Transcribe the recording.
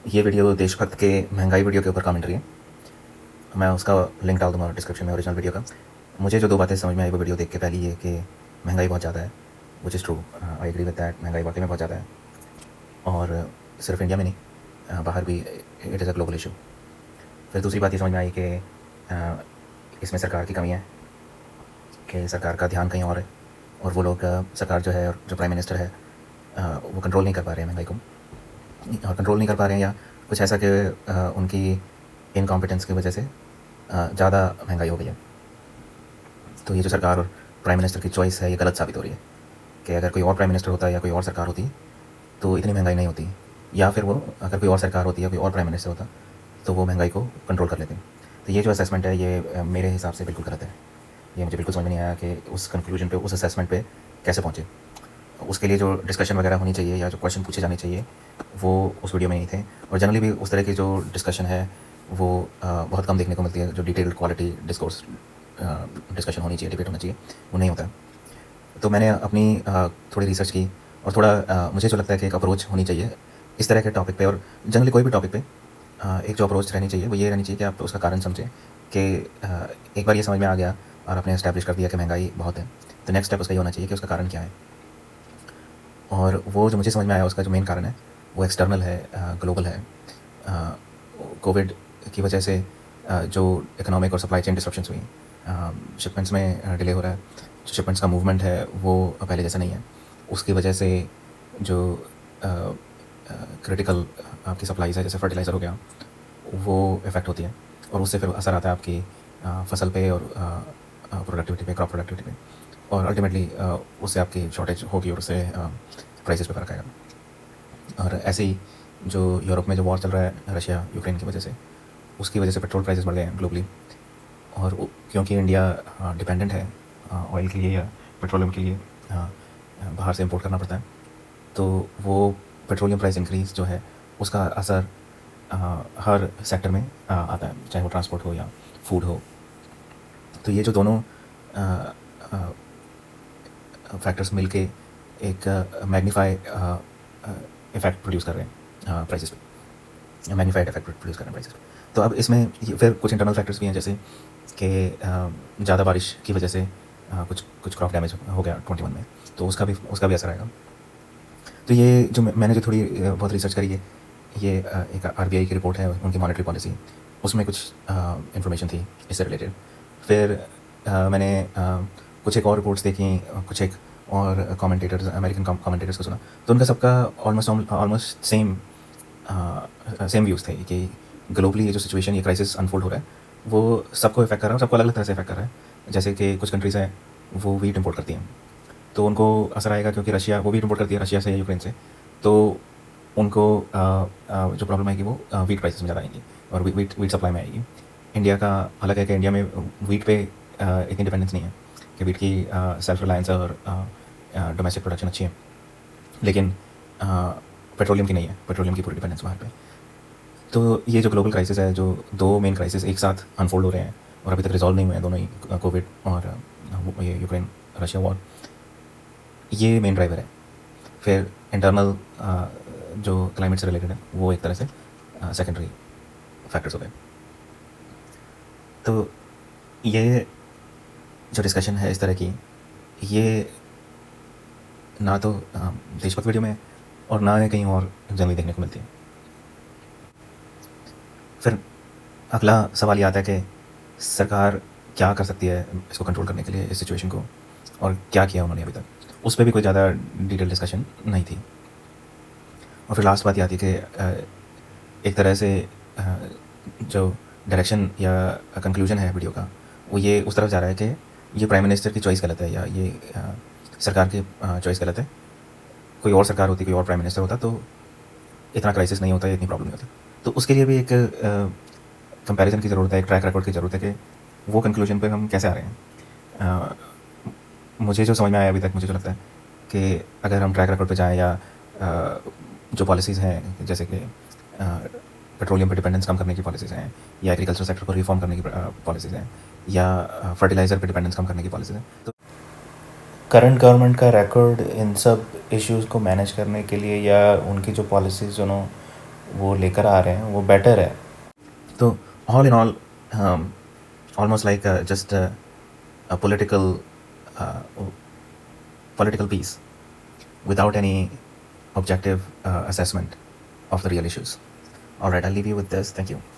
ये वीडियो देशभक्त के महंगाई वीडियो के ऊपर कमेंट्री है। मैं उसका लिंक डाल दूँगा डिस्क्रिप्शन में ओरिजिनल वीडियो का। मुझे जो 2 बातें समझ में आई वो वीडियो देख के, पहली ये कि महंगाई बहुत ज़्यादा है, which is true, I agree with that. महंगाई वाक़ई में बहुत ज़्यादा है और सिर्फ इंडिया में नहीं, बाहर भी it is a global issue. फिर दूसरी बात ये समझ में आई कि इसमें सरकार की कमी है, कि सरकार का ध्यान कहीं और है और वो लोग सरकार जो है और जो प्राइम मिनिस्टर है वो कंट्रोल नहीं कर पा रहे हैं महंगाई को, और कंट्रोल नहीं कर पा रहे हैं या कुछ ऐसा कि उनकी इनकॉम्पिटेंस की वजह से ज़्यादा महंगाई हो गई है। तो ये जो सरकार और प्राइम मिनिस्टर की चॉइस है ये गलत साबित हो रही है कि अगर कोई और प्राइम मिनिस्टर होता या कोई और सरकार होती तो इतनी महंगाई नहीं होती, या फिर वो अगर कोई और सरकार होती या कोई और प्राइम मिनिस्टर होता तो वो महंगाई को कंट्रोल कर लेते। तो ये जो असेसमेंट है ये मेरे हिसाब से बिल्कुल गलत है। ये मुझे बिल्कुल समझ में नहीं आया कि उस कंक्लूजन पे, उस असेसमेंट पे कैसे पहुँचे। उसके लिए जो डिस्कशन वगैरह होनी चाहिए या जो क्वेश्चन पूछे जाने चाहिए वो उस वीडियो में नहीं थे, और जनरली भी उस तरह की जो डिस्कशन है वो बहुत कम देखने को मिलती है। जो डिटेल्ड क्वालिटी डिस्कोर्स डिस्कशन होनी चाहिए, डिबेट होना चाहिए, वो नहीं होता है। तो मैंने अपनी थोड़ी रिसर्च की और थोड़ा मुझे जो लगता है कि एक अप्रोच होनी चाहिए इस तरह के टॉपिक पे, और जनरली कोई भी टॉपिक पे एक जो अप्रोच रहनी चाहिए वो ये रहनी चाहिए कि आप उसका कारण समझें कि एक बार ये समझ में आ गया और आपने इस्टेब्लिश कर दिया कि महंगाई बहुत है, तो नेक्स्ट स्टेप उसका ये होना चाहिए कि उसका कारण क्या है। और वो जो मुझे समझ में आया उसका जो मेन कारण है वो एक्सटर्नल है, ग्लोबल है। कोविड की वजह से जो इकोनॉमिक और सप्लाई चेन डिस्ट्रप्शंस हुई, शिपमेंट्स में डिले हो रहा है, जो शिपमेंट्स का मूवमेंट है वो पहले जैसा नहीं है। उसकी वजह से जो क्रिटिकल आपकी सप्लाईज है, जैसे फर्टिलाइज़र हो गया, वो इफ़ेक्ट होती है और उससे फिर असर आता है आपकी फसल पे और प्रोडक्टिविटी पे, क्रॉप प्रोडक्टिविटी पे, और अल्टीमेटली उससे आपकी शॉर्टेज होगी और उससे प्राइसेस पे फ़र्क आएगा। और ऐसे ही जो यूरोप में जो वॉर चल रहा है रशिया यूक्रेन की वजह से, उसकी वजह से पेट्रोल प्राइसेस बढ़ गए हैं ग्लोबली। और क्योंकि इंडिया डिपेंडेंट है ऑयल के लिए या पेट्रोलियम के लिए, बाहर से इंपोर्ट करना पड़ता है, तो वो पेट्रोलियम प्राइस इंक्रीज़ जो है उसका असर हर सेक्टर में आता है, चाहे वो ट्रांसपोर्ट हो या फूड हो। तो ये जो दोनों फैक्टर्स मिलके एक मैग्नीफाई इफेक्ट प्रोड्यूस कर रहे हैं प्राइसेस पे, मैग्नीफाइड इफेक्ट प्रोड्यूस कर रहे हैं प्राइसेस पे। तो अब इसमें फिर कुछ इंटरनल फैक्टर्स भी हैं, जैसे कि ज़्यादा बारिश की वजह से कुछ क्रॉप डैमेज हो गया 21 में, तो उसका भी असर आएगा। तो ये जो मैंने जो थोड़ी बहुत रिसर्च करी है, ये एक आरबीआई की रिपोर्ट है, उनकी मॉनेटरी पॉलिसी, उसमें कुछ इन्फॉर्मेशन थी इससे रिलेटेड। फिर मैंने कुछ एक और रिपोर्ट्स देखी, कुछ एक और कमेंटेटर्स, अमेरिकन कमेंटेटर्स को सुना, तो उनका सबका ऑलमोस्ट सेम व्यूज़ थे कि ग्लोबली ये जो सिचुएशन, ये क्राइसिस अनफोल्ड हो रहा है वो सबको इफेक्ट कर रहा है, सबको अलग अलग तरह से इफेक्ट कर रहा है। जैसे कि कुछ कंट्रीज़ हैं वो वीट इंपोर्ट करती हैं, तो उनको असर आएगा, क्योंकि रशिया वो वीट इंपोर्ट करती है रशिया से या यूक्रेन से, तो उनको जो प्रॉब्लम आएगी वो वीट प्राइसेस में ज़्यादा आएंगी और वीट सप्लाई में आएगी। इंडिया का अलग है कि इंडिया में वीट पे इतनी डिपेंडेंस नहीं है, कि वीट की सेल्फ रिलायंस और डोमेस्टिक प्रोडक्शन अच्छी है, लेकिन पेट्रोलियम की नहीं है, पेट्रोलियम की पूरी डिपेंडेंस बाहर पे। तो ये जो ग्लोबल क्राइसिस है, जो दो मेन क्राइसिस एक साथ अनफोल्ड हो रहे हैं और अभी तक रिजॉल्व नहीं हुए हैं दोनों ही, कोविड और ये यूक्रेन रशिया वॉर, ये मेन ड्राइवर है। फिर इंटरनल जो क्लाइमेट से रिलेटेड है वो एक तरह से सेकेंडरी फैक्टर्स हो गए। तो ये जो डिस्कशन है इस तरह की, ये ना तो देशभक्त वीडियो में और ना ही कहीं और जनरली देखने को मिलती है। फिर अगला सवाल ये आता है कि सरकार क्या कर सकती है इसको कंट्रोल करने के लिए, इस सिचुएशन को, और क्या किया उन्होंने अभी तक। उस पर भी कोई ज़्यादा डिटेल डिस्कशन नहीं थी। और फिर लास्ट बात ये आती है कि एक तरह से जो डायरेक्शन या कंक्लूजन है वीडियो का, वो ये उस तरफ जा रहा है कि ये प्राइम मिनिस्टर की चॉइस गलत है या ये सरकार की चॉइस गलत है। कोई और सरकार होती, कोई और प्राइम मिनिस्टर होता तो इतना क्राइसिस नहीं होता, इतनी प्रॉब्लम नहीं होती। तो उसके लिए भी एक कंपैरिजन की ज़रूरत है, एक ट्रैक रिकॉर्ड की ज़रूरत है कि वो कंक्लूजन पर हम कैसे आ रहे हैं। मुझे जो समझ में आया अभी तक, मुझे जो लगता है कि अगर हम ट्रैक रिकॉर्ड पे जाएँ या जो पॉलिसीज़ हैं, जैसे कि पेट्रोलियम पर डिपेंडेंस कम करने की पॉलिसीज़ हैं, या एग्रीकल्चर सेक्टर को रिफॉर्म करने की पॉलिसीज़ हैं, या फर्टिलाइज़र पर डिपेंडेंस कम करने की पॉलिसीज़ हैं, तो करंट गवर्नमेंट का रिकॉर्ड इन सब इश्यूज़ को मैनेज करने के लिए या उनकी जो पॉलिसीज़ वो लेकर आ रहे हैं वो बेटर है. तो all in all, almost like just a uh, political piece without any objective assessment of the real issues. All right, I'll leave you with this. Thank you.